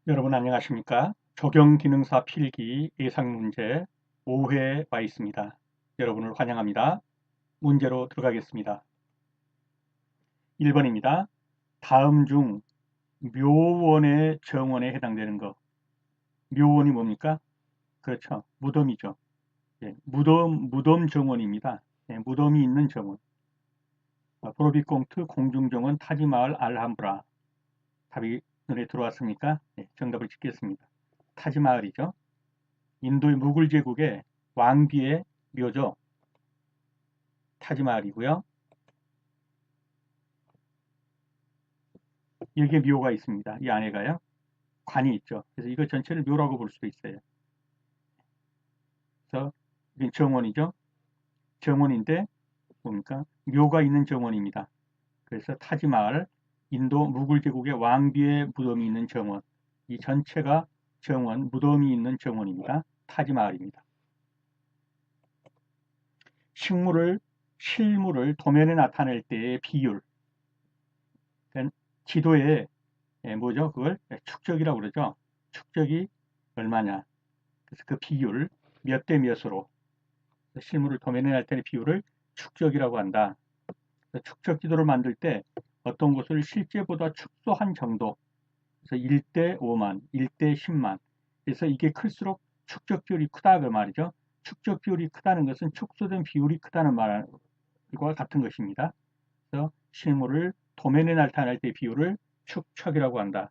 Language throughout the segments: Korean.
여러분 안녕하십니까? 적용기능사 필기 예상문제 5회에 와 있습니다. 여러분을 환영합니다. 문제로 들어가겠습니다. 1번입니다. 다음 중 묘원의 정원에 해당되는 것. 묘원이 뭡니까? 그렇죠. 무덤이죠. 예, 무덤 정원입니다. 예, 무덤이 있는 정원. 브로비공트 공중정원 타지마을 알함브라. 답이 눈에 들어왔습니까? 예, 정답을 짓겠습니다. 타지마을이죠. 인도의 무굴 제국의 왕비의 묘죠. 타지마할이고요. 여기에 묘가 있습니다. 이 안에가요. 관이 있죠. 그래서 이거 전체를 묘라고 볼 수도 있어요. 그래서 이건 정원이죠. 정원인데 뭡니까? 묘가 있는 정원입니다. 그래서 타지마할, 인도 무굴 제국의 왕비의 무덤이 있는 정원. 이 전체가 정원, 무덤이 있는 정원입니다. 타지마할입니다. 실물을 도면에 나타낼 때의 비율. 지도에 뭐죠? 그걸 축적이라고 그러죠. 축적이 얼마냐. 그래서 그 비율 몇 대 몇으로 실물을 도면에 날 때의 비율을 축적이라고 한다. 축적 지도를 만들 때 어떤 것을 실제보다 축소한 정도. 그래서 1대 5만, 1대 10만. 그래서 이게 클수록 축적 비율이 크다 그 말이죠. 축적 비율이 크다는 것은 축소된 비율이 크다는 말과 같은 것입니다. 그래서 실물을 도면에 나타낼 때 비율을 축척이라고 한다.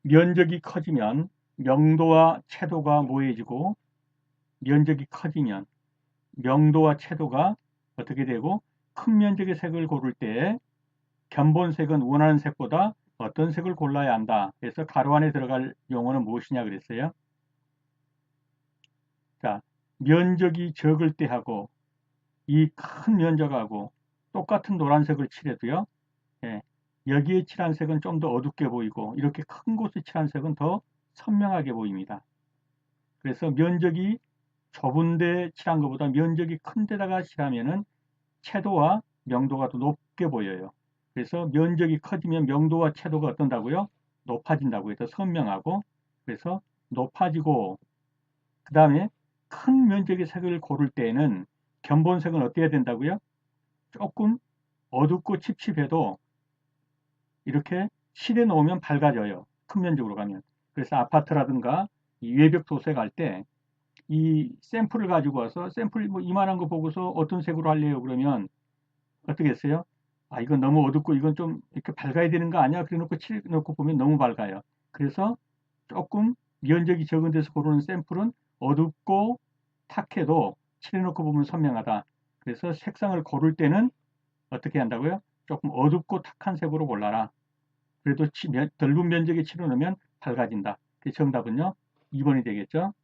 면적이 커지면 명도와 채도가 모해지고, 면적이 커지면 명도와 채도가 어떻게 되고, 큰 면적의 색을 고를 때 견본색은 원하는 색보다 어떤 색을 골라야 한다. 그래서 가로 안에 들어갈 용어는 무엇이냐 그랬어요. 자, 면적이 적을 때 하고 이 큰 면적하고 똑같은 노란색을 칠해도요. 예, 여기에 칠한 색은 좀 더 어둡게 보이고 이렇게 큰 곳에 칠한 색은 더 선명하게 보입니다. 그래서 면적이 좁은데 칠한 것보다 면적이 큰 데다가 칠하면은 채도와 명도가 더 높게 보여요. 그래서 면적이 커지면 명도와 채도가 어떤다고요? 높아진다고요. 더 선명하고. 그래서 높아지고 그 다음에 큰 면적의 색을 고를 때에는 견본색은 어떻게 해야 된다고요? 조금 어둡고 칩칩해도 이렇게 칠해 놓으면 밝아져요. 큰 면적으로 가면. 그래서 아파트라든가 이 외벽 도색할 때 이 샘플을 가지고 와서 샘플 뭐 이만한 거 보고서 어떤 색으로 할래요? 그러면 어떻게 했어요? 아, 이건 너무 어둡고 이건 좀 이렇게 밝아야 되는 거 아니야? 그래 놓고 칠 놓고 보면 너무 밝아요. 그래서 조금 면적이 적은 데서 고르는 샘플은 어둡고 탁해도 칠해 놓고 보면 선명하다. 그래서 색상을 고를 때는 어떻게 한다고요? 조금 어둡고 탁한 색으로 골라라. 그래도 넓은 면적에 칠해 놓으면 밝아진다. 그 정답은요. 2번이 되겠죠.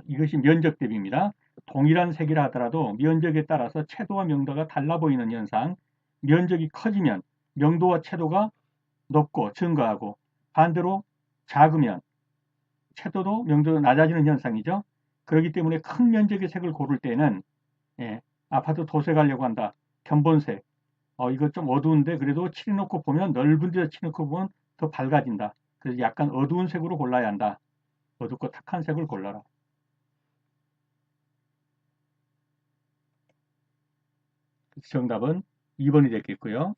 이것이 면적 대비입니다. 동일한 색이라 하더라도 면적에 따라서 채도와 명도가 달라 보이는 현상. 면적이 커지면 명도와 채도가 높고 증가하고 반대로 작으면 채도도 명도도 낮아지는 현상이죠. 그렇기 때문에 큰 면적의 색을 고를 때는 예, 아파트 도색하려고 한다. 견본색. 이거 좀 어두운데 그래도 칠해놓고 보면 넓은 데서 칠해놓고 보면 더 밝아진다. 그래서 약간 어두운 색으로 골라야 한다. 어둡고 탁한 색을 골라라. 정답은 2번이 되겠고요.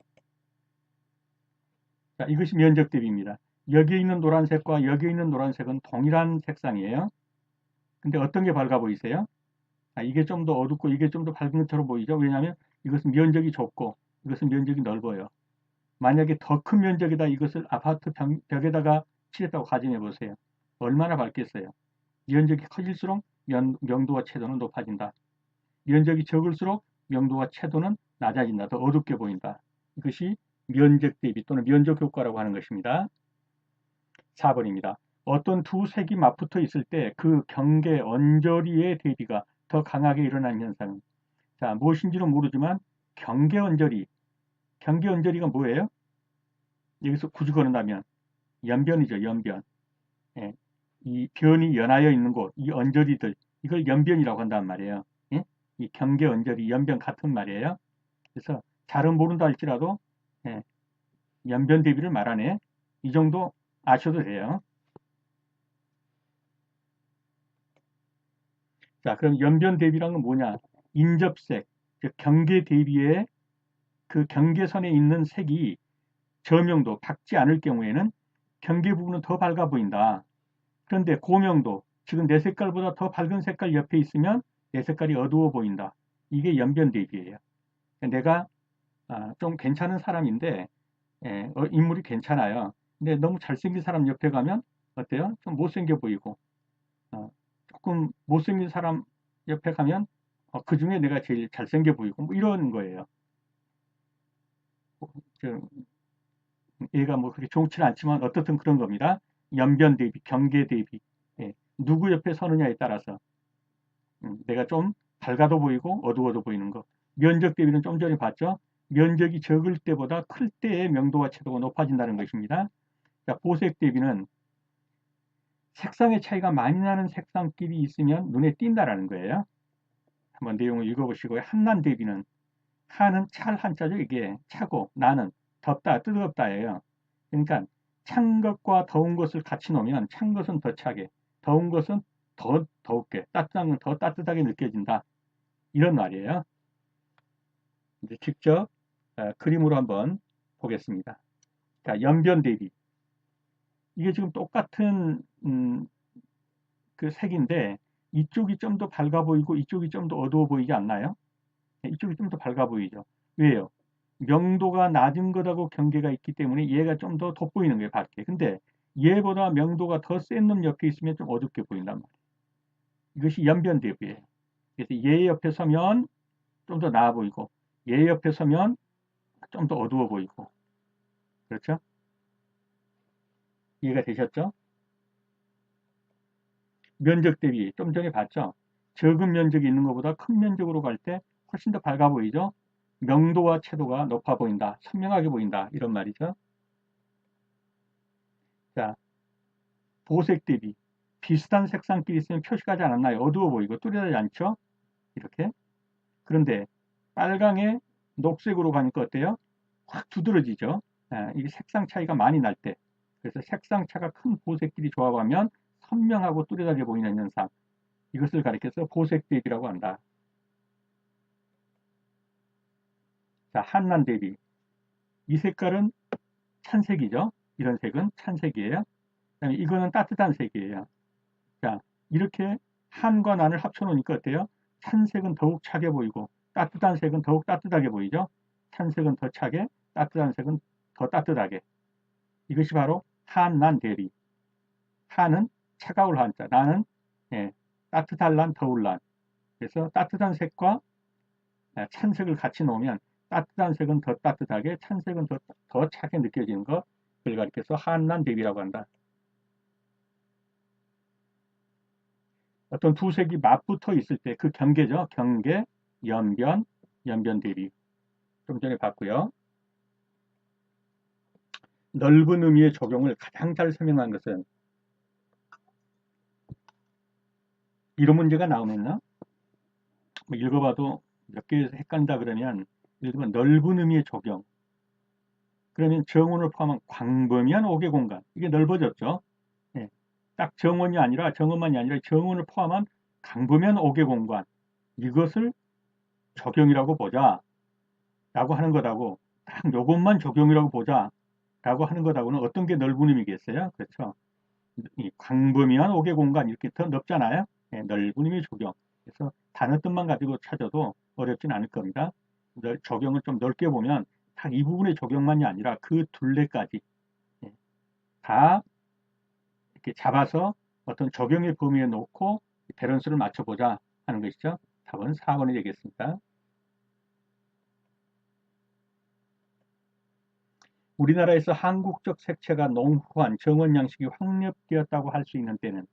자, 이것이 면적 대비입니다. 여기에 있는 노란색과 여기에 있는 노란색은 동일한 색상이에요. 근데 어떤 게 밝아 보이세요? 이게 좀 더 어둡고 이게 좀 더 밝은 것처럼 보이죠? 왜냐하면 이것은 면적이 좁고 이것은 면적이 넓어요. 만약에 더 큰 면적에다 이것을 아파트 벽에다가 칠했다고 가정해 보세요. 얼마나 밝겠어요? 면적이 커질수록 명도와 채도는 높아진다. 면적이 적을수록 명도와 채도는 낮아진다. 더 어둡게 보인다. 이것이 면적 대비 또는 면적 효과라고 하는 것입니다. 4번입니다. 어떤 두 색이 맞붙어 있을 때 그 경계 언저리의 대비가 더 강하게 일어나는 현상은 자, 무엇인지는 모르지만 경계 언저리가 뭐예요? 여기서 굳이 거론하면 연변이죠. 연변. 예, 이 변이 연하여 있는 곳, 이 언저리들 이걸 연변이라고 한단 말이에요. 예? 이 경계 언저리, 연변 같은 말이에요. 그래서 잘은 모른다 할지라도 예, 연변 대비를 말하네. 이 정도 아셔도 돼요. 자, 그럼 연변 대비란 건 뭐냐? 인접색, 즉 경계 대비에 그 경계선에 있는 색이 저명도, 밝지 않을 경우에는 경계 부분은 더 밝아 보인다. 그런데 고명도, 지금 내 색깔보다 더 밝은 색깔 옆에 있으면 내 색깔이 어두워 보인다. 이게 연변 대비예요. 내가 좀 괜찮은 사람인데 인물이 괜찮아요. 근데 너무 잘생긴 사람 옆에 가면 어때요? 좀 못생겨 보이고 조금 못생긴 사람 옆에 가면 그 중에 내가 제일 잘생겨 보이고 뭐 이런 거예요. 저, 얘가 뭐 그렇게 좋지는 않지만 어떻든 그런 겁니다. 연변 대비, 경계 대비. 예, 누구 옆에 서느냐에 따라서 내가 좀 밝아도 보이고 어두워도 보이는 거. 면적 대비는 좀 전에 봤죠? 면적이 적을 때보다 클 때의 명도와 채도가 높아진다는 것입니다. 자, 보색 대비는 색상의 차이가 많이 나는 색상끼리 있으면 눈에 띈다라는 거예요. 한번 내용을 읽어보시고요. 한난 대비는 한은 찰 한자죠. 이게 차고 나는 덥다 뜨겁다예요. 그러니까 찬 것과 더운 것을 같이 놓으면 찬 것은 더 차게 더운 것은 더 더웁게 따뜻한 건 더 따뜻하게 느껴진다. 이런 말이에요. 이제 직접 그림으로 한번 보겠습니다. 자, 연변 대비. 이게 지금 똑같은 그 색인데 이쪽이 좀 더 밝아 보이고 이쪽이 좀 더 어두워 보이지 않나요? 네, 이쪽이 좀 더 밝아 보이죠. 왜요? 명도가 낮은 것하고 경계가 있기 때문에 얘가 좀 더 돋보이는 거예요, 밝게. 근데 얘보다 명도가 더 센 놈 옆에 있으면 좀 어둡게 보인단 말이에요. 이것이 연변 대비예요. 그래서 얘 옆에 서면 좀 더 나아 보이고 얘 옆에 서면 좀 더 어두워 보이고 그렇죠? 이해가 되셨죠? 면적 대비 좀 전에 봤죠? 적은 면적이 있는 것보다 큰 면적으로 갈 때 훨씬 더 밝아 보이죠? 명도와 채도가 높아 보인다. 선명하게 보인다. 이런 말이죠. 자, 보색 대비. 비슷한 색상끼리 있으면 표시가지 않았나요? 어두워 보이고 뚜렷하지 않죠? 이렇게. 그런데 빨강에 녹색으로 가니까 어때요? 확 두드러지죠? 이게 색상 차이가 많이 날 때. 그래서 색상 차가 큰 보색끼리 조합하면 선명하고 뚜렷하게 보이는 현상. 이것을 가리켜서 보색 대비라고 한다. 자, 한난 대비. 이 색깔은 찬색이죠. 이런 색은 찬색이에요. 그다음에 이거는 따뜻한 색이에요. 자, 이렇게 한과 난을 합쳐놓으니까 어때요? 찬색은 더욱 차게 보이고 따뜻한 색은 더욱 따뜻하게 보이죠. 찬색은 더 차게, 따뜻한 색은 더 따뜻하게. 이것이 바로 한난 대비. 한은 차가울 한자, 난은 따뜻할 난, 더울 난. 그래서 따뜻한 색과 찬색을 같이 놓으면 따뜻한 색은 더 따뜻하게, 찬색은 더 차게 느껴지는 것, 그걸 가리켜서 한난 대비라고 한다. 어떤 두 색이 맞붙어 있을 때 그 경계죠. 경계, 연변, 연변 대비. 좀 전에 봤고요. 넓은 의미의 적용을 가장 잘 설명한 것은 이런 문제가 나오면요. 뭐 읽어봐도 몇 개 헷갈린다 그러면 예를 들면 넓은 의미의 적용. 그러면 정원을 포함한 광범위한 5개 공간. 이게 넓어졌죠. 예, 딱 정원이 아니라 정원만이 아니라 정원을 포함한 광범위한 5개 공간. 이것을 적용이라고 보자. 라고 하는 것하고 딱 요것만 적용이라고 보자. 라고 하는 것하고는 어떤 게 넓은 의미겠어요? 그렇죠. 이 광범위한 5개 공간 이렇게 더 넓잖아요. 예, 넓은 의미 적용. 그래서 단어 뜻만 가지고 찾아도 어렵진 않을 겁니다. 적용을 좀 넓게 보면 딱 이 부분의 적용만이 아니라 그 둘레까지 예, 다 이렇게 잡아서 어떤 적용의 범위에 놓고 밸런스를 맞춰보자 하는 것이죠. 답은 4번이 되겠습니다. 우리나라에서 한국적 색채가 농후한 정원 양식이 확립되었다고 할 수 있는 때는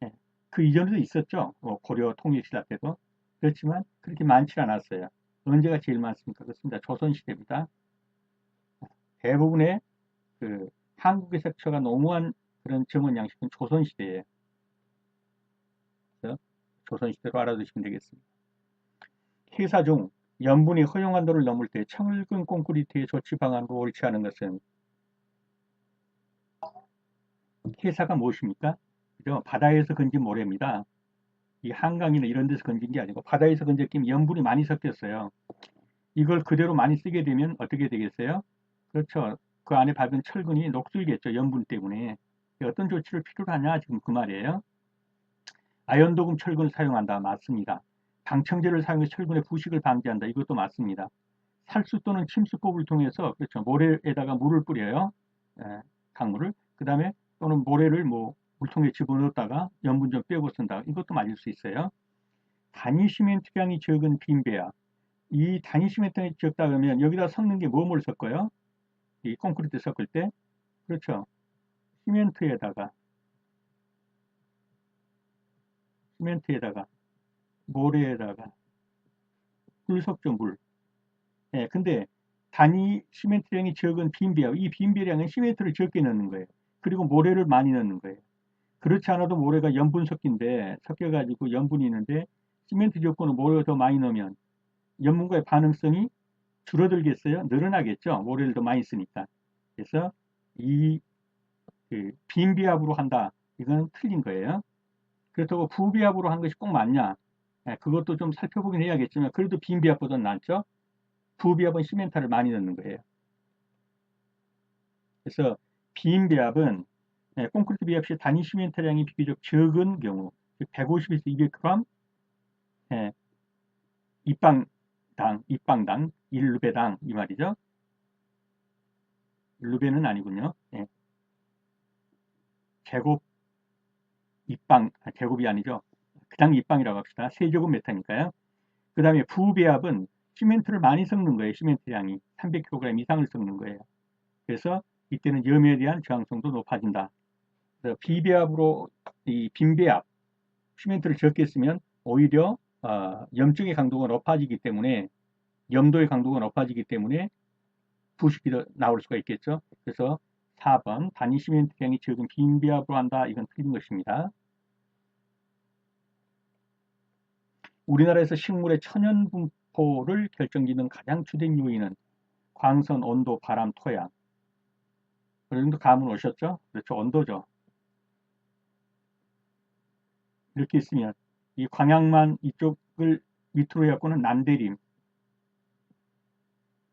예, 그 이전에도 있었죠. 고려 통일신라 때도. 그렇지만 그렇게 많지 않았어요. 언제가 제일 많습니까? 그렇습니다. 조선시대입니다. 대부분의 그 한국의 색채가 농후한 그런 정원 양식은 조선시대예요. 그래서 조선시대로 알아두시면 되겠습니다. 회사 중 염분이 허용 한도를 넘을 때 철근 콘크리트의 조치 방안으로 옳지 않은 것은 회사가 무엇입니까? 그죠? 바다에서 건진 모래입니다. 이 한강이나 이런 데서 건진 게 아니고 바다에서 건졌기면 염분이 많이 섞였어요. 이걸 그대로 많이 쓰게 되면 어떻게 되겠어요? 그렇죠. 그 안에 밟은 철근이 녹슬겠죠. 염분 때문에. 어떤 조치를 필요로 하냐? 지금 그 말이에요. 아연도금 철근을 사용한다. 맞습니다. 방청제를 사용해서 철근의 부식을 방지한다. 이것도 맞습니다. 살수 또는 침수법을 통해서 그렇죠. 모래에다가 물을 뿌려요. 예, 강물을. 그 다음에 또는 모래를 뭐 물통에 집어넣었다가 염분 좀 빼고 쓴다. 이것도 맞을 수 있어요. 단위 시멘트량이 적은 빈배야. 이 단위 시멘트량이 적다 그러면 여기다 섞는 게 뭐뭘 섞어요? 이 콘크리트 섞을 때 그렇죠. 시멘트에다가 시멘트에다가 모래에다가 물 섞죠 물. 예, 근데 단위 시멘트량이 적은 빈배야. 이 빈배량은 시멘트를 적게 넣는 거예요. 그리고 모래를 많이 넣는 거예요. 그렇지 않아도 모래가 염분 섞인데 섞여가지고 염분이 있는데 시멘트 조건은 모래가 더 많이 넣으면 염분과의 반응성이 줄어들겠어요? 늘어나겠죠? 모래를 더 많이 쓰니까. 그래서 이 빈비압으로 한다. 이건 틀린 거예요. 그렇다고 부비압으로 한 것이 꼭 맞냐? 예, 그것도 좀 살펴보긴 해야겠지만 그래도 빈비압보다는 낫죠. 부비압은 시멘트를 많이 넣는 거예요. 그래서 빈비압은 콘크리트 비압 시 단위 시멘트량이 비교적 적은 경우 150에서 200g 입방당 1루베당 이 말이죠. 루베는 아니군요. 예, 제곱 제곱이 아니죠. 그냥 입방이라고 합시다. 세제곱미터니까요. 그 다음에 부배합은 시멘트를 많이 섞는 거예요. 시멘트 양이 300kg 이상을 섞는 거예요. 그래서 이때는 염에 대한 저항성도 높아진다. 그래서 비배합으로 이 빈배합 시멘트를 적게 쓰면 오히려 염증의 강도가 높아지기 때문에 염도의 강도가 높아지기 때문에 부식이 나올 수가 있겠죠. 그래서 4번 단위 시멘트량이 적은 빈비압으로 한다. 이건 틀린 것입니다. 우리나라에서 식물의 천연 분포를 결정짓는 가장 주된 요인은 광선, 온도, 바람, 토양. 어느 정도 감은 오셨죠? 그렇죠. 온도죠. 이렇게 있으면 이 광양만 이쪽을 밑으로 해갖고는 난대림.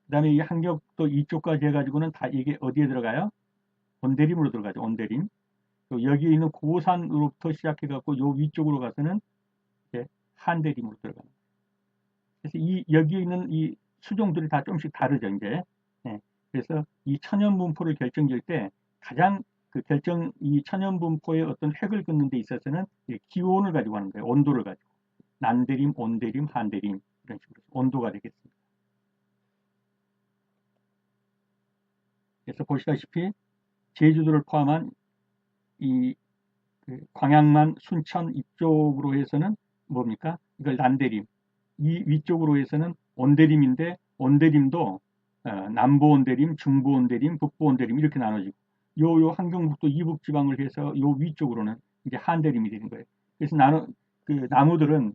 그 다음에 이 한격도 이쪽까지 해가지고는 다 이게 어디에 들어가요? 온대림으로 들어가죠. 온대림. 여기에 있는 고산으로부터 시작해갖고 요 위쪽으로 가서는 한대림으로 들어가는. 그래서 이 여기에 있는 이 수종들이 다 조금씩 다르죠. 이제. 예. 그래서 이 천연 분포를 결정질 때 가장 그 결정 이 천연 분포의 어떤 획을 긋는 데 있어서는 기온을 가지고 하는 거예요. 온도를 가지고. 난대림, 온대림, 한대림 이런 식으로 온도가 되겠습니다. 그래서 보시다시피 제주도를 포함한 이 광양만, 순천 이쪽으로 해서는 뭡니까? 이걸 난대림. 이 위쪽으로 해서는 온대림인데 온대림도 남부 온대림, 중부 온대림, 북부 온대림 이렇게 나눠지고 요 한경북도 이북 지방을 해서 요 위쪽으로는 이제 한대림이 되는 거예요. 그래서 그 나무들은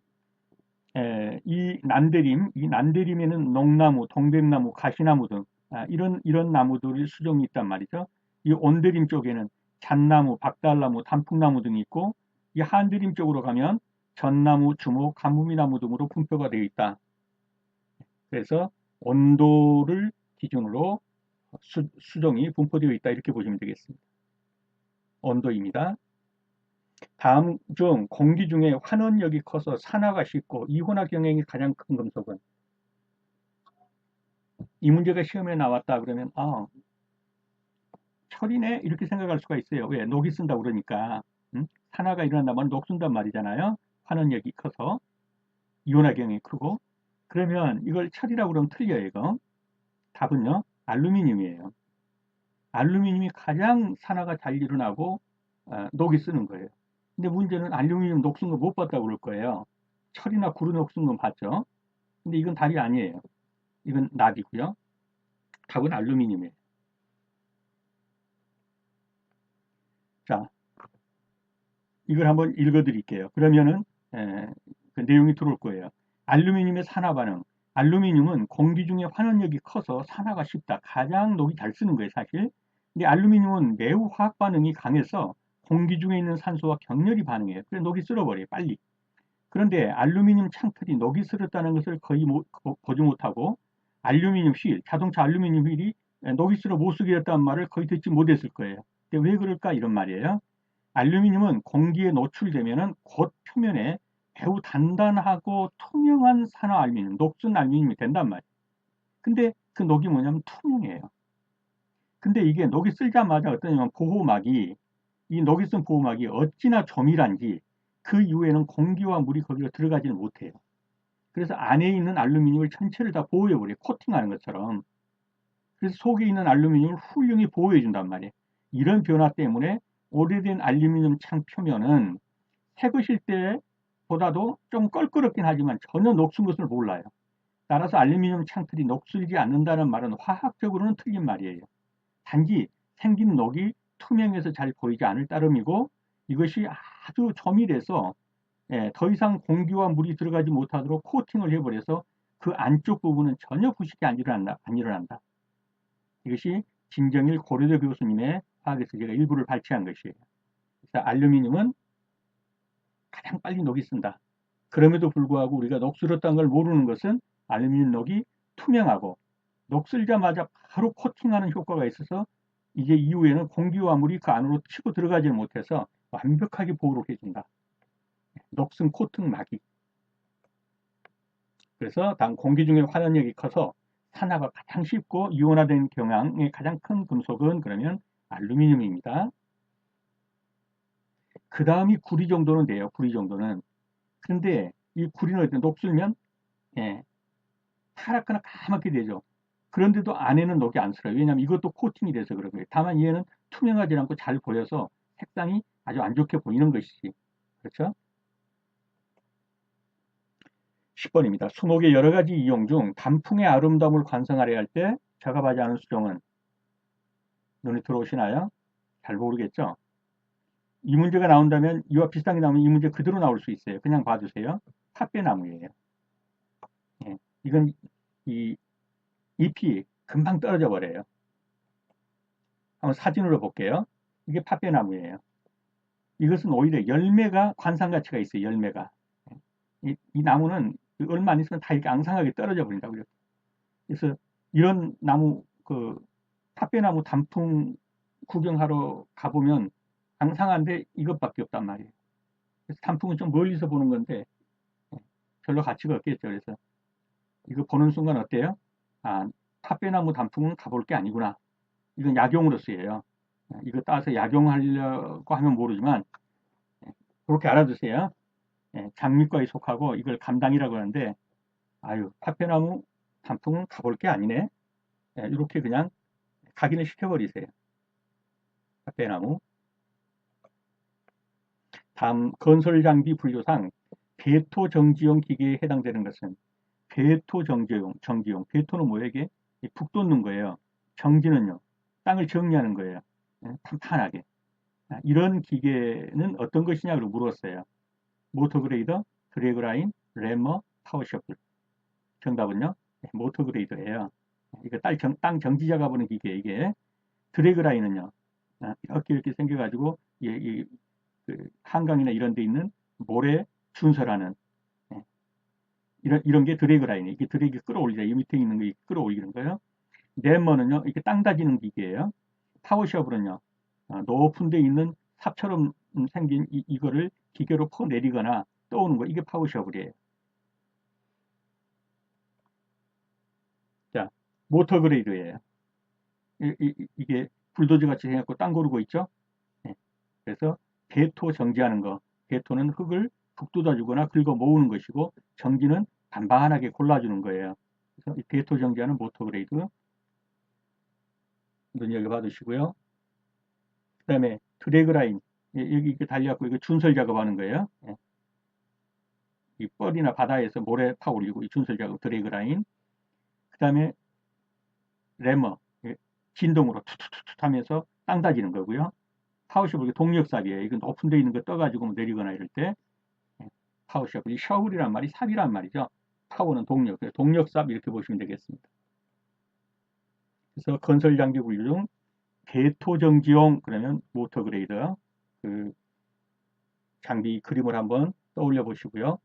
이 난대림, 이 난대림에는 농나무, 동백나무, 가시나무 등 이런 나무들이 수종이 있단 말이죠. 이 온대림 쪽에는 잣나무, 박달나무, 단풍나무 등이 있고 이 한대림 쪽으로 가면 전나무, 주목, 가무미나무 등으로 분포가 되어 있다. 그래서 온도를 기준으로 수종이 분포되어 있다 이렇게 보시면 되겠습니다. 온도입니다. 다음 중 공기 중에 환원력이 커서 산화가 쉽고 이온화 경향이 가장 큰 금속은 이 문제가 시험에 나왔다 그러면 철이네 이렇게 생각할 수가 있어요. 왜? 녹이 쓴다 그러니까 산화가 일어난다면 녹순단 말이잖아요. 환원력이 커서 이온화 경향이 크고 그러면 이걸 철이라고 그러면 틀려요. 이거 답은요 알루미늄이에요. 알루미늄이 가장 산화가 잘 일어나고 녹이 쓰는 거예요. 근데 문제는 알루미늄 녹슨 거 못 봤다고 그럴 거예요. 철이나 구리 녹슨 건 봤죠. 근데 이건 답이 아니에요. 이건 납이고요. 답은 알루미늄이에요. 자, 이걸 한번 읽어 드릴게요. 그러면은 그 내용이 들어올 거예요. 알루미늄의 산화 반응. 알루미늄은 공기 중에 환원력이 커서 산화가 쉽다. 가장 녹이 잘 쓰는 거예요, 사실. 근데 알루미늄은 매우 화학 반응이 강해서 공기 중에 있는 산소와 격렬히 반응해요. 그래서 녹이 쓸어버려요, 빨리. 그런데 알루미늄 창틀이 녹이 슬었다는 것을 거의 보지 못하고 알루미늄 휠, 자동차 알루미늄 휠이 녹이 슬어 못 쓰게 됐다는 말을 거의 듣지 못했을 거예요. 근데 왜 그럴까 이런 말이에요. 알루미늄은 공기에 노출되면 곧 표면에 매우 단단하고 투명한 산화 알루미늄, 녹슨 알루미늄이 된단 말이에요. 근데 그 녹이 뭐냐면 투명해요. 근데 이게 녹이 쓸자마자 어떠냐면 보호막이 이 녹이 쓴 보호막이 어찌나 조밀한지 그 이후에는 공기와 물이 거기로 들어가지는 못해요. 그래서 안에 있는 알루미늄을 전체를 다 보호해버려요. 코팅하는 것처럼. 그래서 속에 있는 알루미늄을 훌륭히 보호해 준단 말이에요. 이런 변화 때문에 오래된 알루미늄 창 표면은 새 것일 때보다도 좀 껄끄럽긴 하지만 전혀 녹슨 것을 몰라요. 따라서 알루미늄 창틀이 녹슬지 않는다는 말은 화학적으로는 틀린 말이에요. 단지 생긴 녹이 투명해서 잘 보이지 않을 따름이고 이것이 아주 조밀해서 더 이상 공기와 물이 들어가지 못하도록 코팅을 해버려서 그 안쪽 부분은 전혀 부식이 안 일어난다. 이것이 진정일 고려대 교수님의 화학에서 제가 일부를 발췌한 것이에요. 그래서 알루미늄은 가장 빨리 녹이 쓴다. 그럼에도 불구하고 우리가 녹슬었다는 걸 모르는 것은 알루미늄 녹이 투명하고 녹슬자마자 바로 코팅하는 효과가 있어서 이제 이후에는 공기와 물이 그 안으로 치고 들어가지 못해서 완벽하게 보호를 해준다. 녹슨 코팅 막이. 그래서 단 공기 중에 환원력이 커서 산화가 가장 쉽고 이온화된 경향의 가장 큰 금속은 그러면 알루미늄입니다. 그 다음이 구리 정도는 돼요. 구리 정도는. 근데 이 구리는 녹슬면 예, 파랗거나 까맣게 되죠. 그런데도 안에는 녹이 안 슬어요. 왜냐하면 이것도 코팅이 돼서 그런 거예요. 다만 얘는 투명하지 않고 잘 보여서 색상이 아주 안 좋게 보이는 것이지. 그렇죠? 10번입니다. 수목의 여러 가지 이용 중 단풍의 아름다움을 관상하려 할 때 작업하지 않은 수정은 눈에 들어오시나요? 잘 모르겠죠? 이 문제가 나온다면 이와 비슷한 게 나오면 이 문제 그대로 나올 수 있어요. 그냥 봐주세요. 팥배나무예요. 예, 이건 이 잎이 금방 떨어져 버려요. 한번 사진으로 볼게요. 이게 팥배나무예요. 이것은 오히려 열매가 관상 가치가 있어요. 열매가. 이 나무는 얼마 안 있으면 다 이렇게 앙상하게 떨어져 버린다고요. 그래서 이런 나무 그 팥배나무 단풍 구경하러 가보면 앙상한데 이것밖에 없단 말이에요. 그래서 단풍은 좀 멀리서 보는 건데 별로 가치가 없겠죠. 그래서 이거 보는 순간 어때요? 아, 팥배나무 단풍은 가볼 게 아니구나. 이건 약용으로 쓰여요. 이거 따서 약용하려고 하면 모르지만 그렇게 알아두세요. 장미과에 속하고 이걸 감당이라고 하는데 아유 팥배나무 단풍은 가볼 게 아니네. 이렇게 그냥 각인을 시켜버리세요. 팥배나무. 다음 건설장비 분류상 배토 정지용 기계에 해당되는 것은 배토 정지용. 배토는 뭐예요 이게? 북 돋는 거예요. 정지는요. 땅을 정리하는 거예요. 탄탄하게. 이런 기계는 어떤 것이냐고 물었어요. 모터그레이더, 드래그라인, 래머, 파워셔플. 정답은요? 모터그레이더예요. 이거 땅 정지 작업하는 기계 이게. 드래그라인은요. 이렇게 생겨가지고 그 한강이나 이런 데 있는 모래 준설하는 예, 이런 게 드래그 라인이에요. 이게 드래그 끌어올리자. 이 밑에 있는 거 끌어올리는 거예요. 램머는요, 이게 땅 다지는 기계예요. 파워셔블은요, 높은 데 있는 삽처럼 생긴 이거를 기계로 퍼 내리거나 떠오는 거. 이게 파워셔블이에요. 자, 모터 그레이드예요. 이게 불도저 같이 생겼고 땅 고르고 있죠. 예, 그래서 대토 정지하는 거. 대토는 흙을 북돋아주거나 긁어 모으는 것이고 정지는 반반하게 골라주는 거예요. 그래서 이 대토 정지하는 모터 그레이드 눈여겨 봐두시고요. 그 다음에 드래그 라인 여기 이렇게 달려갖고 이거 준설 작업하는 거예요. 예. 이 뻘이나 바다에서 모래 파 올리고 이 준설 작업 드래그 라인. 그 다음에 레머 진동으로 툭툭툭 하면서 땅 다지는 거고요. 파워셔블 동력삽이에요. 이건 높은 데 있는 거 떠가지고 내리거나 이럴 때 파워셔블 이 셔블이란 말이 삽이란 말이죠. 파워는 동력, 동력삽 이렇게 보시면 되겠습니다. 그래서 건설 장비 분류 중 대토정지용 그러면 모터 그레이더 그 장비 그림을 한번 떠올려 보시고요.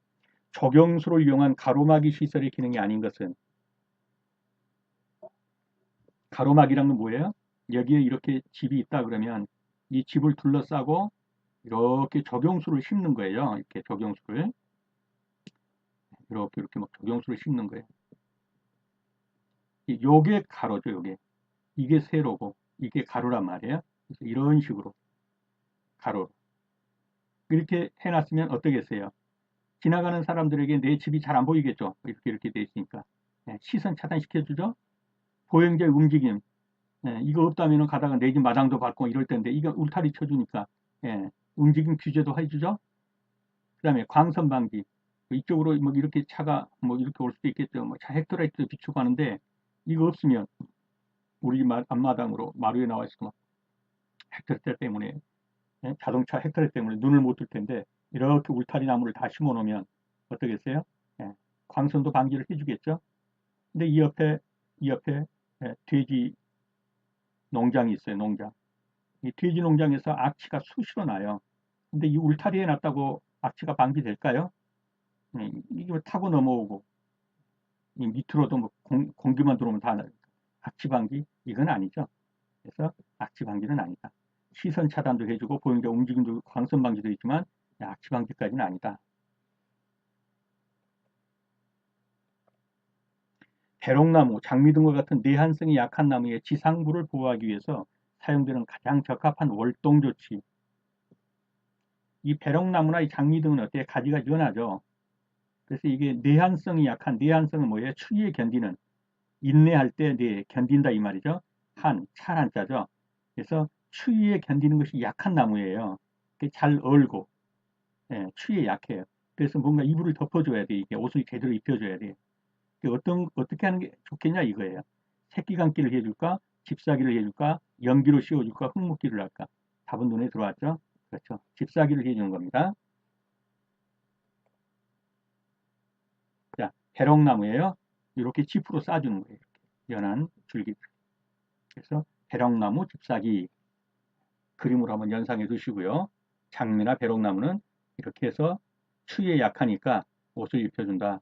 적용수를 이용한 가로막이 시설의 기능이 아닌 것은 가로막이란 건 뭐예요? 여기에 이렇게 집이 있다 그러면 이 집을 둘러싸고 이렇게 적용수를 심는 거예요. 이렇게 적용수를 이렇게 막 적용수를 심는 거예요. 요게 가로죠, 요게. 이게 세로고 이게 가로란 말이에요. 그래서 이런 식으로 가로 이렇게 해놨으면 어떠겠어요? 지나가는 사람들에게 내 집이 잘 안 보이겠죠. 이렇게 돼 있으니까 시선 차단시켜주죠. 보행자의 움직임 이거 없다면 가다가 내 집 마당도 밟고 이럴 텐데 이거 울타리 쳐주니까 움직임 규제도 해주죠. 그 다음에 광선 방지 이쪽으로 뭐 이렇게 차가 뭐 이렇게 올 수도 있겠죠. 뭐 차 헤드라이트 비추고 하는데 이거 없으면 우리 앞마당으로 마루에 나와 있으면 헤드라이트 때문에 자동차 헤드라이트 때문에 눈을 못 뜰 텐데 이렇게 울타리 나무를 다 심어 놓으면 어떠겠어요? 광선도 방지를 해주겠죠. 근데 이 옆에 돼지 농장이 있어요. 농장. 이 돼지 농장에서 악취가 수시로 나요. 근데 이 울타리에 놨다고 악취가 방지될까요? 이게 타고 넘어오고 이 밑으로도 뭐 공기만 들어오면 다 악취 방지 이건 아니죠. 그래서 악취 방지는 아니다. 시선 차단도 해주고 보행자 움직임도 광선 방지도 있지만 악취 방지까지는 아니다. 배롱나무, 장미 등과 같은 내한성이 약한 나무의 지상부를 보호하기 위해서 사용되는 가장 적합한 월동 조치. 이 배롱나무나 이 장미 등은 어때요? 가지가 연하죠. 그래서 이게 내한성이 약한 내한성은 뭐예요? 추위에 견디는 인내할 때 견딘다 이 말이죠. 찰한자죠. 그래서 추위에 견디는 것이 약한 나무예요. 잘 얼고 추위에 약해요. 그래서 뭔가 이불을 덮어줘야 돼. 이게 옷을 제대로 입혀줘야 돼. 어떻게 하는 게 좋겠냐 이거예요. 새끼감기를 해줄까? 집사기를 해줄까? 연기로 씌워줄까? 흙묶기를 할까? 답은 눈에 들어왔죠? 그렇죠. 집사기를 해주는 겁니다. 자, 배롱나무예요. 이렇게 짚으로 싸주는 거예요. 연한 줄기. 그래서 배롱나무 집사기 그림으로 한번 연상해 두시고요. 장미나 배롱나무는 이렇게 해서 추위에 약하니까 옷을 입혀준다.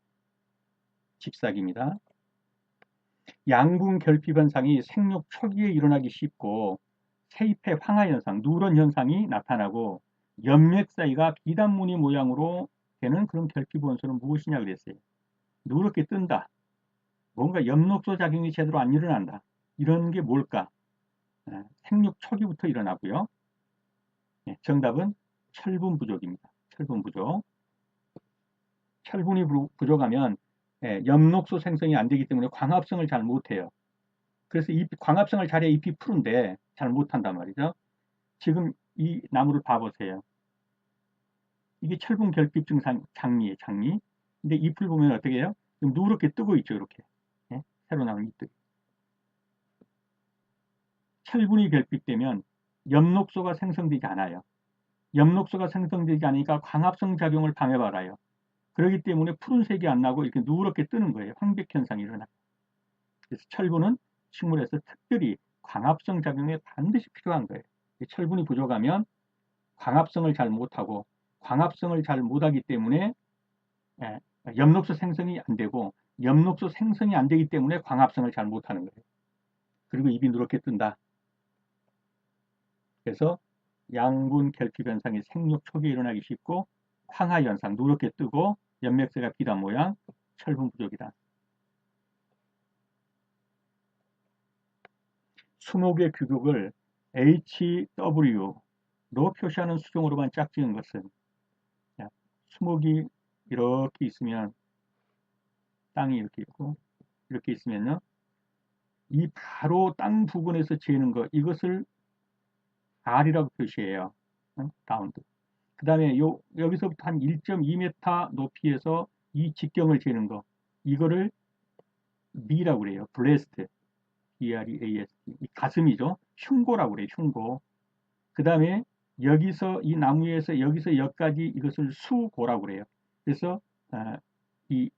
집사기입니다. 양분 결핍 현상이 생육 초기에 일어나기 쉽고 세입의 황화 현상, 누런 현상이 나타나고 연맥 사이가 비단무늬 모양으로 되는 그런 결핍 원소는 무엇이냐 그랬어요. 누렇게 뜬다. 뭔가 엽록소 작용이 제대로 안 일어난다. 이런 게 뭘까? 생육 초기부터 일어나고요. 정답은 철분 부족입니다. 철분 부족. 철분이 부족하면 엽록소 생성이 안 되기 때문에 광합성을 잘 못해요. 그래서 광합성을 잘해야 잎이 푸른데 잘 못한단 말이죠. 지금 이 나무를 봐보세요. 이게 철분 결핍 증상 장미예요, 장미. 근데 잎을 보면 어떻게 해요? 좀 누렇게 뜨고 있죠, 이렇게. 새로 나온 잎들. 철분이 결핍되면 엽록소가 생성되지 않아요. 엽록소가 생성되지 않으니까 광합성 작용을 방해받아요. 그렇기 때문에 푸른색이 안 나고 이렇게 누렇게 뜨는 거예요. 황백 현상이 일어나요. 그래서 철분은 식물에서 특별히 광합성 작용에 반드시 필요한 거예요. 철분이 부족하면 광합성을 잘 못하고 광합성을 잘 못하기 때문에 엽록소 생성이 안 되고 엽록소 생성이 안 되기 때문에 광합성을 잘 못하는 거예요. 그리고 입이 누렇게 뜬다. 그래서 양분 결핍 현상이 생육 초기에 일어나기 쉽고 황화 현상, 누렇게 뜨고 연맥세가 비단 모양, 철분 부족이다. 수목의 규격을 HW로 표시하는 수종으로만 짝지은 것은 수목이 이렇게 있으면 땅이 이렇게 있고 이렇게 있으면요. 이 바로 땅 부근에서 재는 거 이것을 R이라고 표시해요. 라운드. 그 다음에 여기서부터 한 1.2m 높이에서 이 직경을 재는 거 이거를 B라고 그래요. 브레스트. BREAST. 이 가슴이죠. 흉고라고 그래요. 흉고. 그 다음에 여기서 이 나무에서 여기서 여기까지 이것을 수고라고 그래요. 그래서 이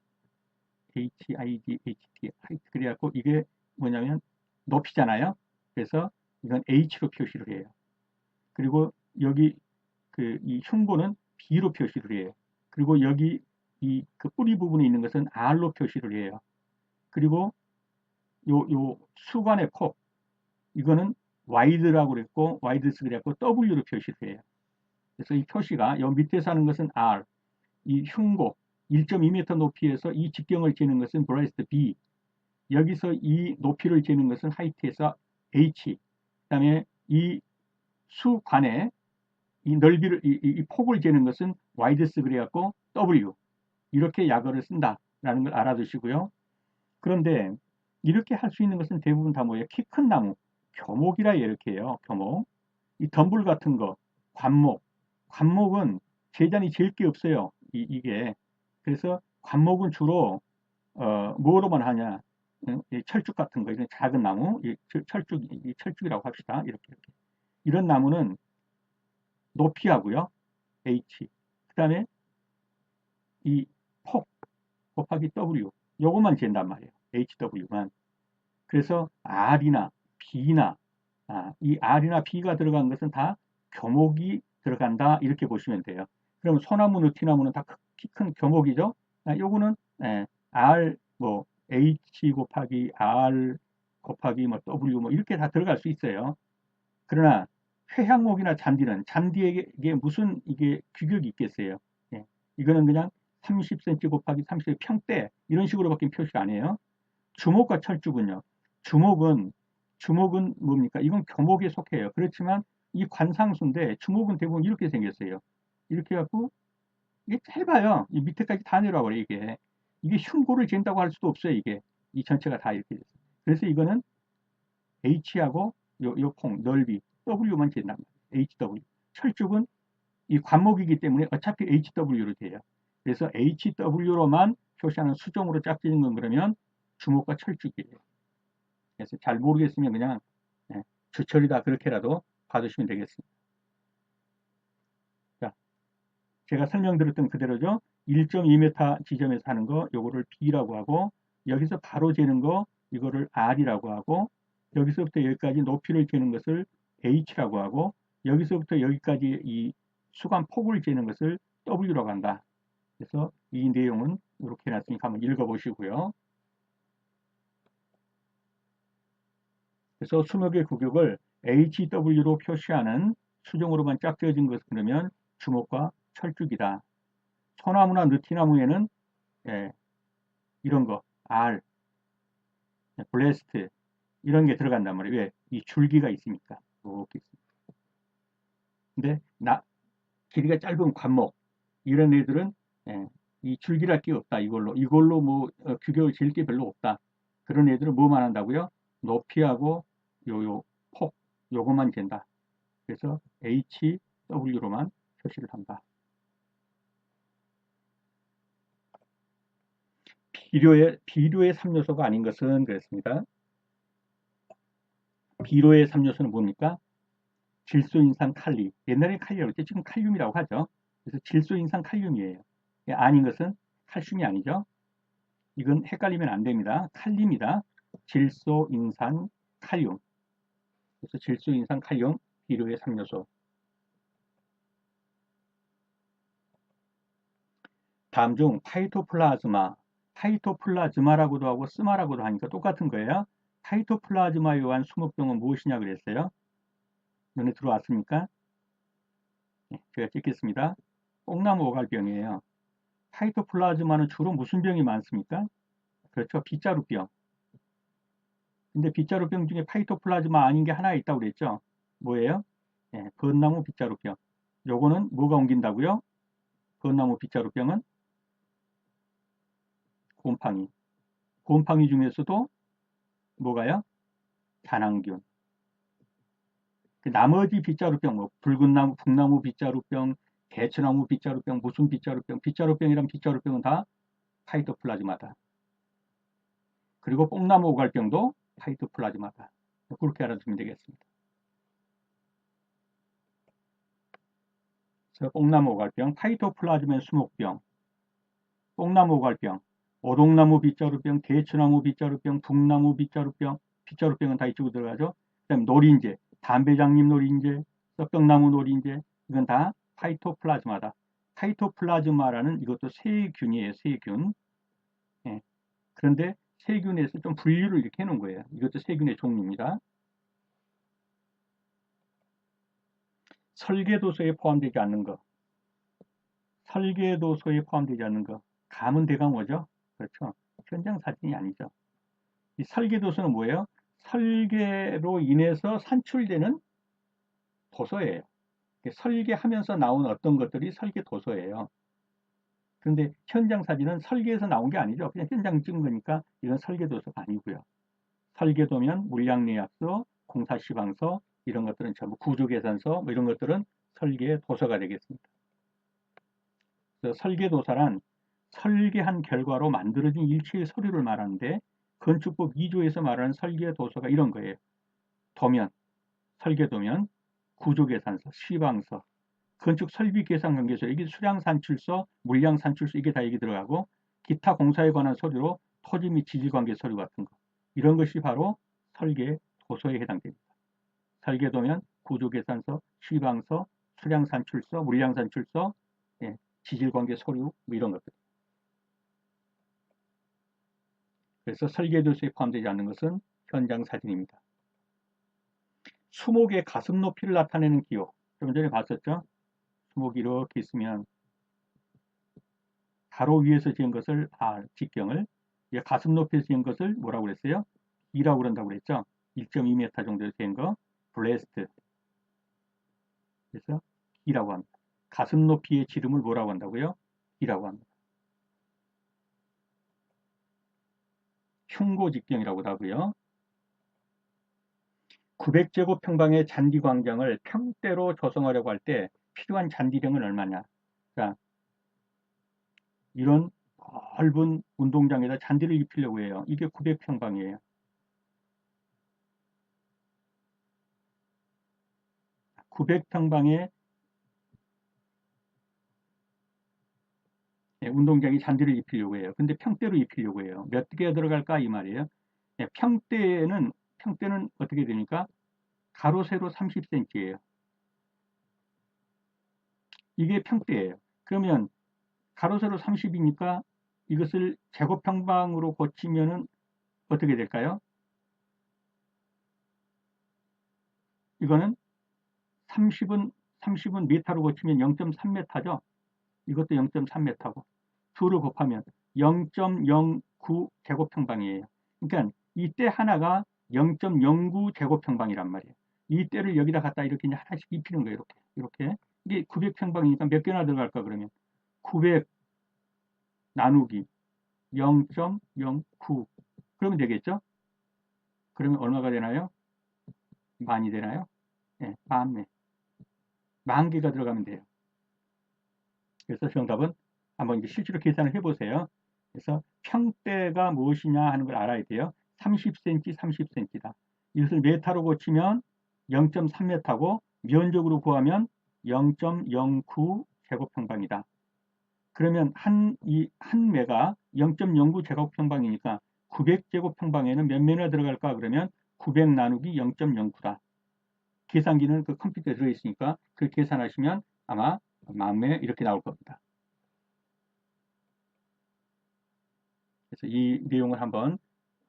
HIGHT, 하이트. 그래갖고 이게 뭐냐면 높이잖아요. 그래서 이건 H로 표시를 해요. 그리고 여기 이 흉고는 B로 표시를 해요. 그리고 여기 그 뿌리 부분에 있는 것은 R로 표시를 해요. 그리고 요 수관의 폭, 이거는 와이드라고 그랬고, 와이드스 그랬고, W로 표시를 해요. 그래서 이 표시가 요 밑에서 하는 것은 R, 이 흉고 1.2m 높이에서 이 직경을 재는 것은 브레스트 B, 여기서 이 높이를 재는 것은 하이트에서 H, 그 다음에 이 수관의 이 넓이를, 이 폭을 재는 것은 와이드스 그래갖고 W, 이렇게 약어를 쓴다라는 걸 알아두시고요. 그런데 이렇게 할 수 있는 것은 대부분 다 뭐예요? 키 큰 나무, 교목이라 이렇게 해요. 교목. 이 덤불 같은 거, 관목. 관목은 재단이 제일 게 없어요. 이게. 그래서 관목은 주로 뭐로만 하냐? 이 철쭉 같은 거, 이런 작은 나무, 철쭉이라고 합시다. 이렇게. 이런 나무는 높이하고요. H. 그 다음에 이 폭 곱하기 W. 요것만 잰단 말이에요. HW만. 그래서 R이나 B나 이 R이나 B가 들어간 것은 다 교목이 들어간다. 이렇게 보시면 돼요. 그럼 소나무, 느티나무는 다 키 큰 교목이죠. 요거는 R 뭐 H 곱하기 R 곱하기 뭐 W 뭐 이렇게 다 들어갈 수 있어요. 그러나 회향목이나 잔디에게 무슨 이게 규격이 있겠어요. 예. 이거는 그냥 30cm 곱하기 30 평대 이런 식으로밖에 표시 안 해요. 주목과 철쭉은요. 주목은 뭡니까? 이건 교목에 속해요. 그렇지만 이 관상수인데 주목은 대부분 이렇게 생겼어요. 이렇게 해갖고 이게 짧아요. 이 밑에까지 다 내려와 버려 이게 흉고를 잰다고 할 수도 없어요. 이게 이 전체가 다 이렇게 됐어요. 그래서 이거는 H하고 요 콩 넓이 W만 잰단 말이에요. HW. 철쭉은 이 관목이기 때문에 어차피 HW로 돼요. 그래서 HW로만 표시하는 수정으로 짝지는 건 그러면 주목과 철쭉이에요. 그래서 잘 모르겠으면 그냥 주철이다 그렇게라도 봐주시면 되겠습니다. 자, 제가 설명드렸던 그대로죠. 1.2m 지점에서 하는 거 요거를 B라고 하고, 여기서 바로 재는 거 이거를 R이라고 하고, 여기서부터 여기까지 높이를 재는 것을 H라고 하고, 여기서부터 여기까지 이 수간 폭을 재는 것을 W라고 한다. 그래서 이 내용은 이렇게 해놨으니까 한번 읽어보시고요. 그래서 20개 구격을 HW로 표시하는 수정으로만 짝지어진 것을 그러면 주목과 철쭉이다. 소나무나 느티나무에는 이런 거 R, 블레스트 이런 게 들어간단 말이에요. 왜? 이 줄기가 있으니까. 이렇게 있습니다. 근데 길이가 짧은 관목 이런 애들은 이 줄기랄 게 없다. 이걸로 뭐 규격을 지을 게 별로 없다. 그런 애들은 뭐만 한다고요? 높이하고 폭 요것만 잰다. 그래서 HW로만 표시를 한다. 비료의 3요소가 아닌 것은 그랬습니다. 비료의 3요소는 뭡니까? 질소인산 칼리. 옛날에 칼리라고 했죠. 지금 칼륨이라고 하죠. 그래서 질소인산 칼륨이에요. 아닌 것은 칼슘이 아니죠. 이건 헷갈리면 안 됩니다. 칼리입니다. 질소인산 칼륨. 그래서 질소인산 칼륨 비료의 3요소. 다음 중 파이토플라즈마라고도 하고 스마라고도 하니까 똑같은 거예요. 파이토플라즈마에 의한 수목병은 무엇이냐 그랬어요. 눈에 들어왔습니까? 네, 제가 찍겠습니다. 뽕나무 오갈병이에요. 파이토플라즈마는 주로 무슨 병이 많습니까? 그렇죠. 빗자루병. 근데 빗자루병 중에 파이토플라즈마 아닌 게 하나 있다고 그랬죠. 뭐예요? 네, 벚나무 빗자루병. 요거는 뭐가 옮긴다고요? 벚나무 빗자루병은 곰팡이. 곰팡이 중에서도 뭐가요? 잔항균. 그 나머지 빗자루병, 뭐 붉은 나무, 북나무 빗자루병, 대추나무 빗자루병, 무슨 빗자루병, 빗자루병이란 빗자루병은 다 파이토플라즈마다. 그리고 뽕나무 오갈병도 파이토플라즈마다. 그렇게 알아두면 되겠습니다. 그래서 뽕나무 오갈병, 파이토플라즈마 수목병, 뽕나무 오갈병, 오동나무 빗자루병, 대추나무 빗자루병, 북나무 빗자루병, 빗자루병은 다 이쪽으로 들어가죠. 그다음 노린재, 담배장잎 노린재, 썩병나무 노린재, 이건 다 파이토플라즈마다. 파이토플라즈마라는 이것도 세균이에요. 세균. 예. 그런데 세균에서 좀 분류를 이렇게 해놓은 거예요. 이것도 세균의 종류입니다. 설계도서에 포함되지 않는 거. 설계도서에 포함되지 않는 거. 감은 대강호죠. 그렇죠. 현장 사진이 아니죠. 이 설계도서는 뭐예요? 설계로 인해서 산출되는 도서예요. 설계하면서 나온 어떤 것들이 설계도서예요. 그런데 현장 사진은 설계에서 나온 게 아니죠. 그냥 현장 찍은 거니까 이건 설계도서가 아니고요. 설계도면 물량예약서, 공사시방서 이런 것들은 전부 구조계산서 뭐 이런 것들은 설계도서가 되겠습니다. 그래서 설계도서란 설계한 결과로 만들어진 일체의 서류를 말하는데 건축법 2조에서 말하는 설계도서가 이런 거예요. 도면, 설계도면, 구조계산서, 시방서, 건축 설비 계산 관계서, 이게 수량 산출서, 물량 산출서 이게 다 여기 들어가고 기타 공사에 관한 서류로 토지 및 지질 관계 서류 같은 거 이런 것이 바로 설계 도서에 해당됩니다. 설계도면 구조계산서, 시방서, 수량 산출서, 물량 산출서, 예, 지질 관계 서류 뭐 이런 것들. 그래서 설계도서에 포함되지 않는 것은 현장 사진입니다. 수목의 가슴 높이를 나타내는 기호. 좀 전에 봤었죠? 수목이 이렇게 있으면 가로 위에서 지은 것을 직경을 가슴 높이에서 지은 것을 뭐라고 그랬어요? 기라고 그런다고 그랬죠? 1.2m 정도 된 거, 브레스트. 그래서 기라고 합니다. 가슴 높이의 지름을 뭐라고 한다고요? 기라고 합니다. 흉고 직경이라고도 하고요. 900제곱평방의 잔디 광장을 평대로 조성하려고 할 때 필요한 잔디량은 얼마냐? 그러니까 이런 넓은 운동장에다 잔디를 입히려고 해요. 이게 900평방이에요. 900평방의 운동장에 잔디를 입히려고 해요. 근데 평대로 입히려고 해요. 몇 개가 들어갈까 이 말이에요. 평대는 어떻게 되니까 가로 세로 30cm예요. 이게 평대예요. 그러면 가로 세로 30이니까 이것을 제곱평방으로 고치면은 어떻게 될까요? 이거는 30은 미터로 고치면 0.3m죠. 이것도 0.3m고 둘을 곱하면 0.09 제곱평방이에요. 그러니까 이때 하나가 0.09 제곱평방이란 말이에요. 이 때를 여기다 갖다 이렇게 하나씩 입히는 거예요. 이렇게. 이게 900평방이니까 몇 개나 들어갈까 그러면 900 나누기 0.09 그러면 되겠죠? 그러면 얼마가 되나요? 만이 되나요? 네, 만 개가 들어가면 돼요. 그래서 정답은 한번 이제 실제로 계산을 해보세요. 그래서 평대가 무엇이냐 하는 걸 알아야 돼요. 30cm, 30cm다. 이것을 메타로 고치면 0.3m고 면적으로 구하면 0.09 제곱평방이다. 그러면 한 매가 0.09 제곱평방이니까 900제곱평방에는 몇 매나 들어갈까? 그러면 900 나누기 0.09다. 계산기는 그 컴퓨터에 들어있으니까 그 계산하시면 아마 만매 이렇게 나올 겁니다. 그래서 이 내용을 한번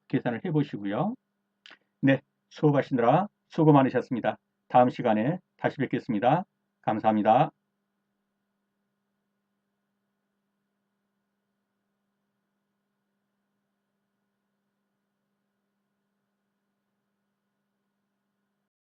계산을 해 보시고요. 네, 수업하시느라 수고 많으셨습니다. 다음 시간에 다시 뵙겠습니다. 감사합니다.